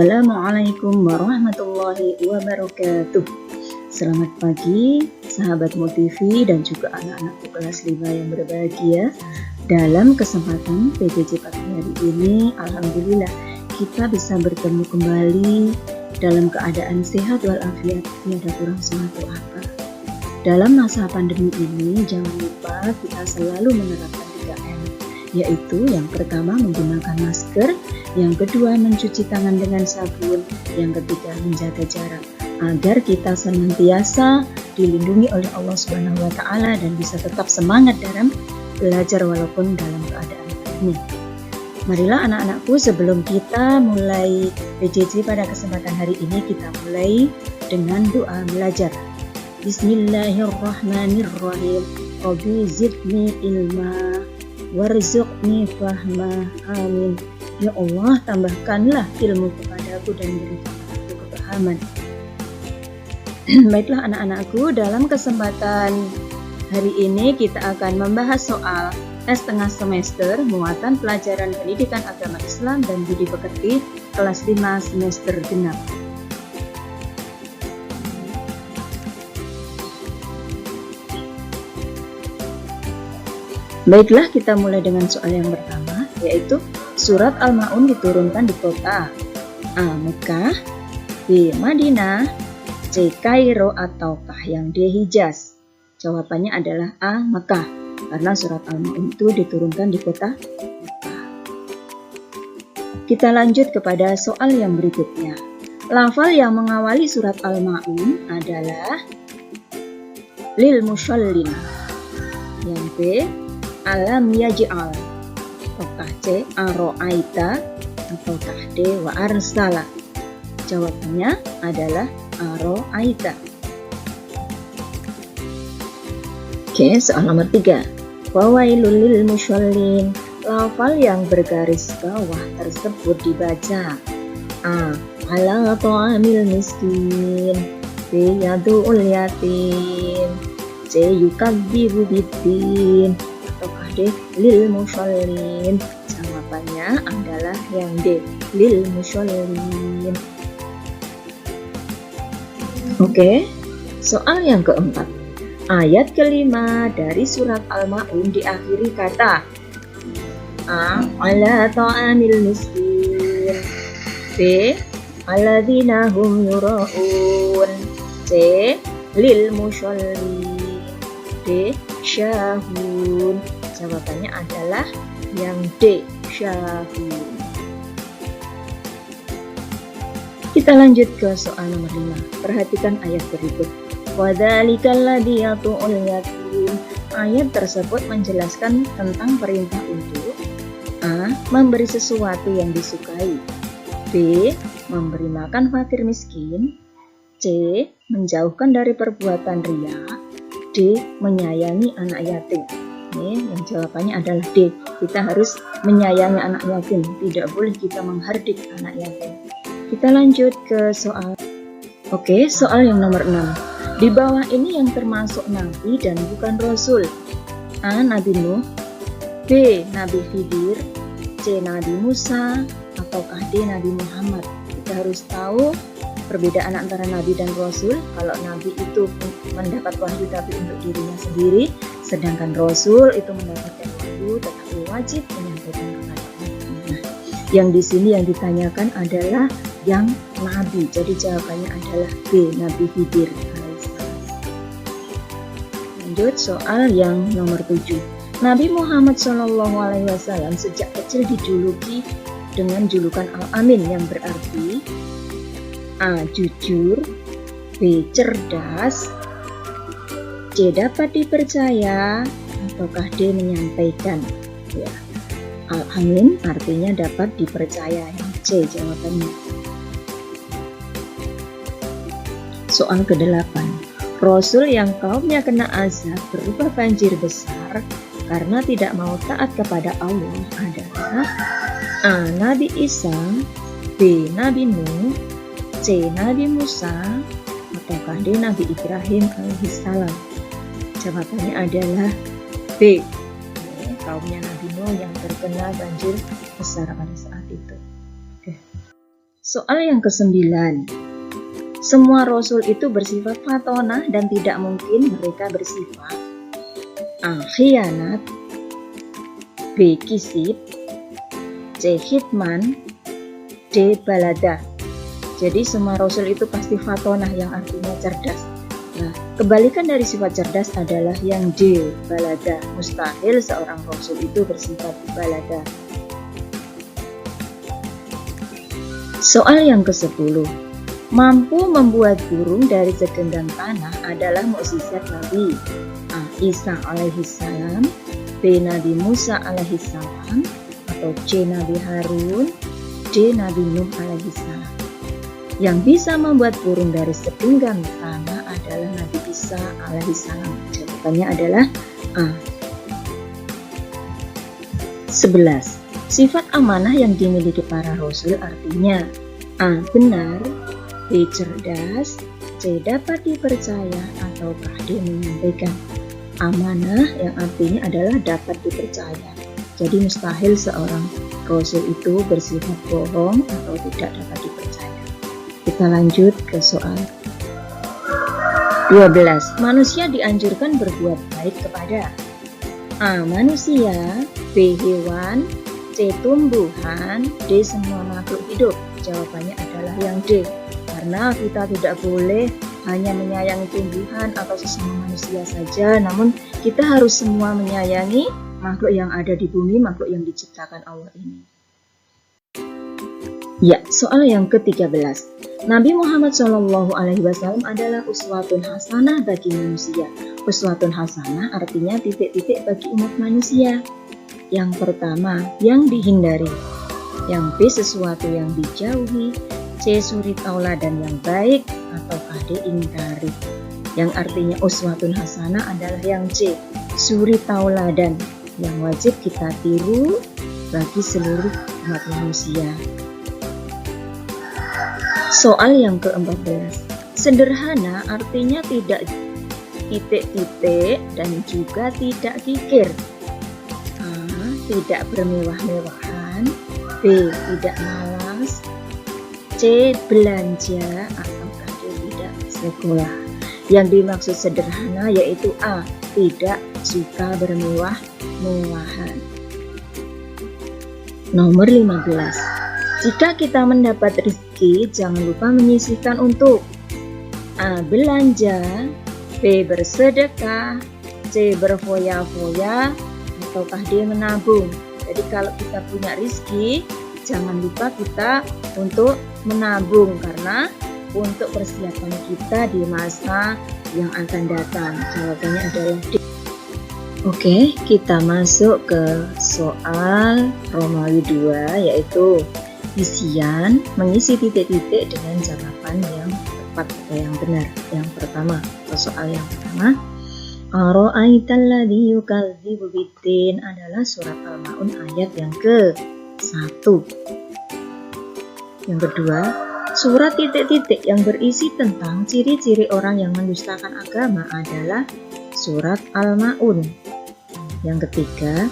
Assalamualaikum warahmatullahi wabarakatuh. Selamat pagi sahabat Motivi dan juga anak-anakku kelas 5 yang berbahagia. Dalam kesempatan PJJ pagi hari ini, alhamdulillah kita bisa bertemu kembali dalam keadaan sehat walafiat, tiada kurang suatu apa. Dalam masa pandemi ini, jangan lupa kita selalu menerapkan 3M, yaitu yang pertama menggunakan masker, yang kedua mencuci tangan dengan sabun, yang ketiga menjaga jarak, agar kita senantiasa dilindungi oleh Allah Subhanahu wa Ta'ala dan bisa tetap semangat dalam belajar walaupun dalam keadaan pandemi. Marilah anak-anakku, sebelum kita mulai PJJ pada kesempatan hari ini, kita mulai dengan doa belajar. Bismillahirrahmanirrahim. Rabbi zidni ilma warzuqni fahma. Amin. Ya Allah, tambahkanlah ilmu kepadaku dan berikan aku kepahaman. Baiklah anak-anakku, dalam kesempatan hari ini kita akan membahas soal tes tengah semester muatan pelajaran pendidikan agama Islam dan budi pekerti kelas 5 semester genap. Baiklah, kita mulai dengan soal yang pertama, yaitu surat Al-Ma'un diturunkan di kota A. Mekah, B. Madinah, C. Kairo, ataukah yang D. Hijaz? Jawabannya adalah A. Mekah, karena surat Al-Ma'un itu diturunkan di kota Mekah. Kita lanjut kepada soal yang berikutnya. Lafal yang mengawali surat Al-Ma'un adalah lil mushallin. Yang B. Alam yaj'al, ataukah C. Aro'aita, ataukah D. Wa arsala? Jawabannya adalah Aro'aita. Oke, soal nomor 3. Wawailul lil mushallin. Lafal yang bergaris bawah tersebut dibaca A. Ala ta'amil miskin, B. Yadu'ul yatim, C. Yukadzibu biddin, ataukah D. Lil mushallin? Jawabannya adalah yang D. Lil mushallin. Oke, soal yang keempat. Ayat kelima dari surat Al-Ma'un diakhiri kata A. Ala ta'amil miskin, B. Alladzina hum yura'un, C. Lil mushallin, D. Syahun. Jawabannya adalah yang D. Syahun. Kita lanjut ke soal nomor 5. Perhatikan ayat berikut. Wadzalikal ladzi yatu'ul yatim. Ayat tersebut menjelaskan tentang perintah untuk A. Memberi sesuatu yang disukai, B. Memberi makan fakir miskin, C. Menjauhkan dari perbuatan riya, D. Menyayangi anak yatim. Ini yang jawabannya adalah D. Kita harus menyayangi anak yatim, tidak boleh kita menghardik anak yatim. Kita lanjut ke soal. Oke, soal yang nomor 6. Di bawah ini yang termasuk nabi dan bukan rasul. A. Nabi Nuh, B. Nabi Khidir, C. Nabi Musa, ataukah D. Nabi Muhammad? Kita harus tahu perbedaan antara nabi dan rasul. Kalau nabi itu mendapat wahyu tapi untuk dirinya sendiri, sedangkan rasul itu mendapatkan wahyu tetapi wajib menyampaikan kepada umatnya. Yang di sini yang ditanyakan adalah yang nabi. Jadi jawabannya adalah B. Nabi Khidir. Lanjut soal yang nomor 7. Nabi Muhammad SAW sejak kecil dijuluki dengan julukan Al-Amin yang berarti A. Jujur, B. Cerdas, C. Dapat dipercaya, ataukah D. Menyampaikan? Ya, Al-Amin artinya dapat dipercaya. Yang C jawabannya. Soal ke-8. Rasul yang kaumnya kena azab berupa banjir besar karena tidak mau taat kepada Allah adalah A. Nabi Isa, B. Nabi Nuh, C. Nabi Musa, ataukah D. Nabi Ibrahim alaihissalam? Jawabannya adalah B. Kaumnya Nabi Nuh yang terkena banjir besar pada saat itu. Oke. Soal yang ke-9. Semua rasul itu bersifat fatonah dan tidak mungkin mereka bersifat A. Khianat, B. Kisib, C. Khidman, D. Balada. Jadi semua rasul itu pasti fatonah yang artinya cerdas. Nah, kebalikan dari sifat cerdas adalah yang D. Balada. Mustahil seorang rasul itu bersifat balada. Soal yang ke-10. Mampu membuat burung dari segenggam tanah adalah mukjizat Nabi A. Isa alaihissalam, B. Nabi Musa alaihissalam, atau C. Nabi Harun, D. Nabi Nuh alaihissalam. Yang bisa membuat burung dari segenggam tanah adalah Nabi Isa alaihissalam. Jawabannya adalah A. 11. Sifat amanah yang dimiliki para rasul artinya A. Benar, B. Cerdas, C. Dapat dipercaya, ataukah D. Menyampaikan. Amanah yang artinya adalah dapat dipercaya. Jadi mustahil seorang rasul itu bersifat bohong atau tidak dapat dipercaya. Kita lanjut ke soal 12. Manusia dianjurkan berbuat baik kepada A. Manusia, B. Hewan, C. Tumbuhan, D. Semua makhluk hidup. Jawabannya adalah yang D. Karena kita tidak boleh hanya menyayangi tumbuhan atau sesama manusia saja, namun kita harus semua menyayangi makhluk yang ada di bumi, makhluk yang diciptakan Allah ini. Ya, soal yang ke-13. Nabi Muhammad SAW adalah uswatun hasanah bagi manusia. Uswatun hasanah artinya titik-titik bagi umat manusia. Yang pertama, yang dihindari. Yang B, sesuatu yang dijauhi. C. Suri tauladan yang baik, ataukah D. ingkari. Yang artinya uswatun hasanah adalah yang C. Suri tauladan yang wajib kita tiru bagi seluruh umat manusia. Soal yang ke-14. Sederhana artinya tidak titik-titik dan juga tidak kikir. A. Tidak bermewah-mewahan, B. Tidak malas, C. Belanja, ataukah D. Tidak sekolah. Yang dimaksud sederhana yaitu A. Tidak suka bermewah-mewahan. Nomor 15. Jika kita mendapat rezeki, jangan lupa menyisihkan untuk A. Belanja, B. Bersedekah, C. Berfoya-foya, ataukah D. Menabung. Jadi kalau kita punya rezeki, jangan lupa kita untuk menabung karena untuk persiapan kita di masa yang akan datang. Jawabannya adalah D. Oke, kita masuk ke soal Romawi 2, yaitu isian mengisi titik-titik dengan jawaban yang tepat atau yang benar. Yang pertama, soal yang pertama, Ara'aital ladzi yukadzibu biddin adalah surat Al-Maun ayat yang ke-1. Yang kedua, surat titik-titik yang berisi tentang ciri-ciri orang yang mendustakan agama adalah surat Al-Maun. Yang ketiga,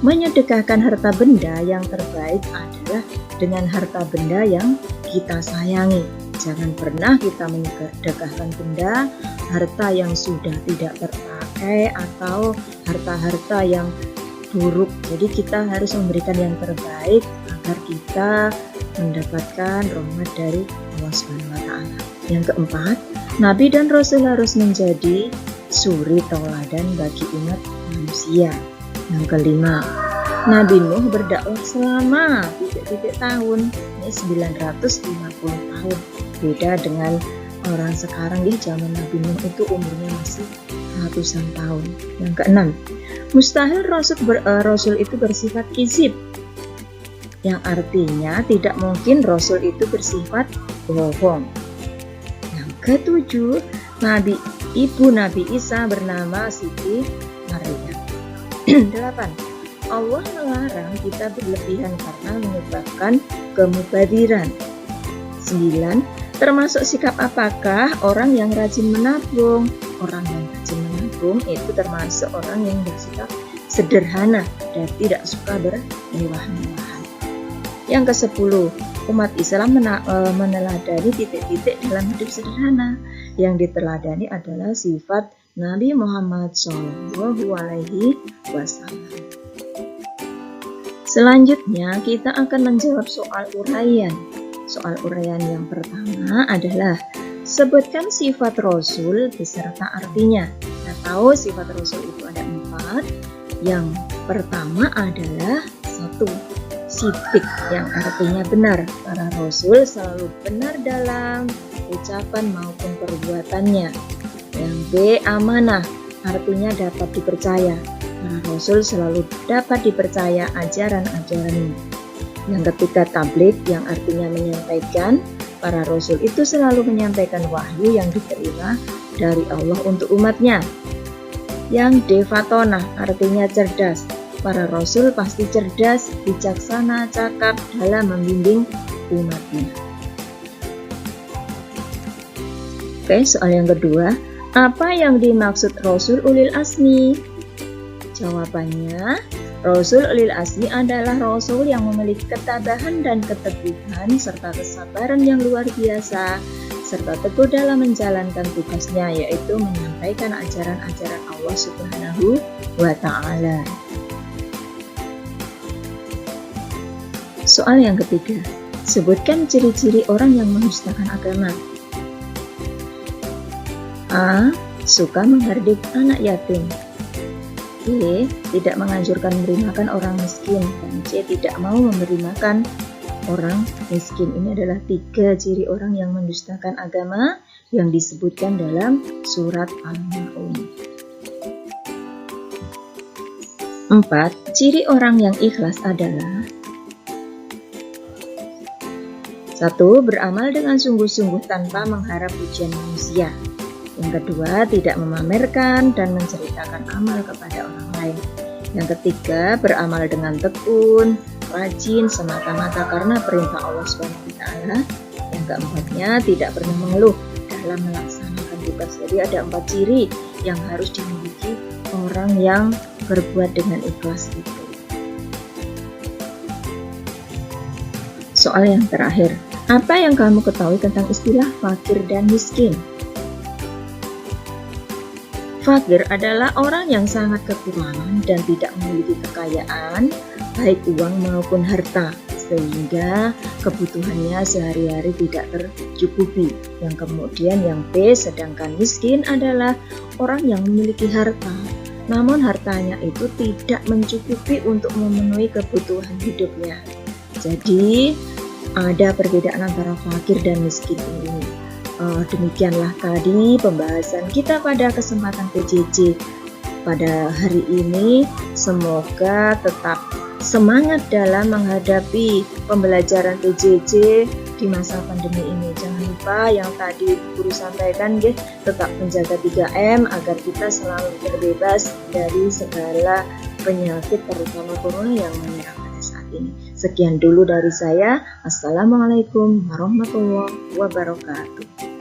menyedekahkan harta benda yang terbaik adalah dengan harta benda yang kita sayangi. Jangan pernah kita menyedekahkan benda, harta yang sudah tidak terpakai atau harta-harta yang buruk. Jadi kita harus memberikan yang terbaik agar kita mendapatkan rahmat dari Allah SWT. Yang keempat, Nabi dan Rasul harus menjadi suri tauladan bagi umat manusia. Yang kelima, Nabi Nuh berdakwah selama titik-titik tahun, ini 950 tahun. Beda dengan orang sekarang di zaman Nabi Nuh itu umurnya masih ratusan tahun. Yang keenam, mustahil Rasul itu bersifat kizib, yang artinya tidak mungkin Rasul itu bersifat bohong. Yang ketujuh, Ibu Nabi Isa bernama Siti Maryam. 8. Allah melarang kita berlebihan karena menyebabkan kemubadiran. 9. Termasuk sikap apakah orang yang rajin menabung? Orang yang rajin menabung itu termasuk orang yang bersikap sederhana dan tidak suka bermewah-mewahan. Yang ke-10, umat Islam meneladani titik-titik dalam hidup sederhana. Yang diteladani adalah sifat Nabi Muhammad SAW. Selanjutnya kita akan menjawab soal uraian. Soal uraian yang pertama adalah sebutkan sifat Rasul beserta artinya. Kita tahu sifat Rasul itu ada 4. Yang pertama adalah 1. Sidik, yang artinya benar. Para Rasul selalu benar dalam ucapan maupun perbuatannya. Yang B, amanah, artinya dapat dipercaya. Para Rasul selalu dapat dipercaya ajaran-ajarannya. Yang ketiga, tabligh, yang artinya menyampaikan. Para Rasul itu selalu menyampaikan wahyu yang diterima dari Allah untuk umatnya. Yang D, fatonah, artinya cerdas. Para Rasul pasti cerdas, bijaksana, cakap dalam membimbing umatnya. Oke, soal yang kedua, apa yang dimaksud Rasul Ulil Azmi? Jawabannya, Rasul Ulil Azmi adalah Rasul yang memiliki ketabahan dan keteguhan serta kesabaran yang luar biasa, serta teguh dalam menjalankan tugasnya, yaitu menyampaikan ajaran-ajaran Allah Subhanahu wa Ta'ala. Soal yang ketiga, sebutkan ciri-ciri orang yang mendustakan agama. A. Suka menghardik anak yatim. B. Tidak menganjurkan memberi makan orang miskin. Dan C. Tidak mau memberi makan orang miskin. Ini adalah 3 ciri orang yang mendustakan agama yang disebutkan dalam surat Al-Ma'un. 4. Ciri orang yang ikhlas adalah 1. Beramal dengan sungguh-sungguh tanpa mengharap pujian manusia. Yang kedua, tidak memamerkan dan menceritakan amal kepada orang lain. Yang ketiga, beramal dengan tekun, rajin, semata-mata karena perintah Allah SWT. Yang keempatnya, tidak pernah mengeluh dalam melaksanakan tugas. Jadi ada 4 ciri yang harus dimiliki orang yang berbuat dengan ikhlas itu. Soal yang terakhir, apa yang kamu ketahui tentang istilah fakir dan miskin? Fakir adalah orang yang sangat kekurangan dan tidak memiliki kekayaan, baik uang maupun harta, sehingga kebutuhannya sehari-hari tidak tercukupi. Yang kemudian yang B, sedangkan miskin adalah orang yang memiliki harta, namun hartanya itu tidak mencukupi untuk memenuhi kebutuhan hidupnya. Jadi ada perbedaan antara fakir dan miskin ini. Demikianlah tadi pembahasan kita pada kesempatan PJJ pada hari ini. Semoga tetap semangat dalam menghadapi pembelajaran PJJ di masa pandemi ini. Jangan lupa yang tadi guru sampaikan, tetap menjaga 3M agar kita selalu terbebas dari segala penyakit terutama corona yang menyerang pada saat ini. Sekian dulu dari saya. Assalamualaikum warahmatullahi wabarakatuh.